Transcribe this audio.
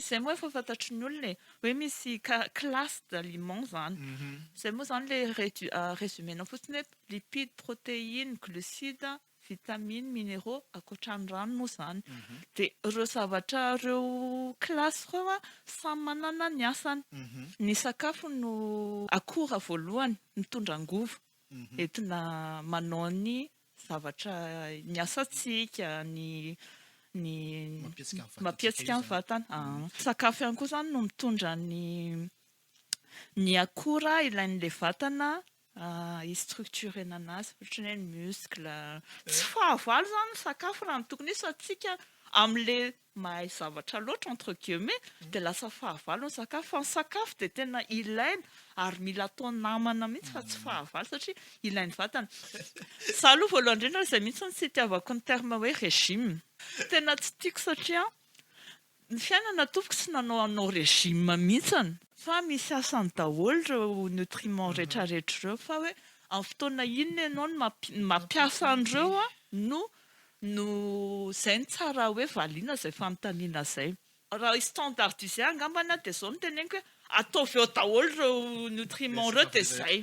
izay moa efa fantatry ny olona hoe misy classe d'aliments zany. Izay moa zany le résumena fotsiny hoe lipides, protéines, glucides, vitamines, minéraux, ankoatran'ny rano moa zany. Dia ireo zavatra ireo classe ireo samy manana ny asany. Ny sakafo no akora voalohany mitondra angovo entina manao ny zavatra ny asantsika ny mampietsika ny vatana. Sakafo ihany koa zany no mitondra ny akora ilain'ilay vatana histructurena anazy ohatra hoe ny muscle. Tsy fahavalo zany ny sakafo raha ny tokony izy atsika amin'ilay mahay zavatra loatra entre guillemets dia lasa fahavalo ny sakafo. Fa ny sakafo dia tena ilaina ary mila atao namana mihitsy fa tsy fahavalo satria ilain'ny vatana. Za aloha voalohany indrindra izay mihitsy tsy itiavako ny terme hoe régime. Tena tsy tiako satria ny fiainana tompoko tsy nanao régime mihitsy fa misy asany daholo ireo nutriments rehetrarehetra ireo fa hoe amin'ny fotoana inona ianao no mampiasa an'ireo no izay ny tsara hoe valiana izay fanontaniana izay. Raha standardisé angambana dia izao no teneniko hoe ataovy eo daholo ireo nutriments ireo dia izay.